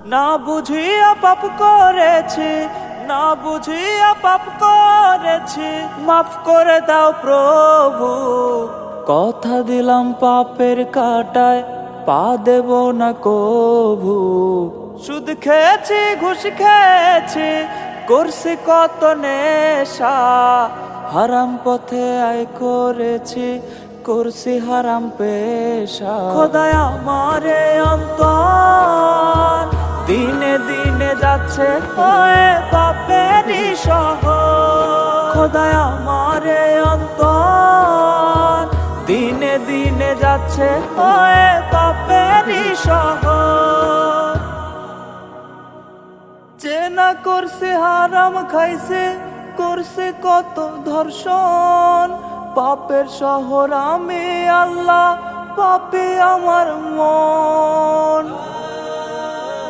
না বুঝিয়া পাপ করেছি, না বুঝিয়া পাপ করেছি, মাফ করে দাও প্রভু। কথা দিলাম পাপের কাটায় পা দেব না কভু। সুদ খেয়েছি, ঘুষ খেয়েছি, করছি কত নেশা, হারাম পথে আয় করেছি, করছি হারাম পেশা। খোদায় আমারে অন্তর দিনে দিনে যাচ্ছে হয়ে পাপেরই শহর। খোদায় আমারে অন্তর দিনে দিনে যাচ্ছে হয়ে পাপেরই শহর। চেনা করছে হারাম খাইছে, করছে কত ধর্ষণ, পাপের শহর আমি আল্লাহ, পাপী আমার মন।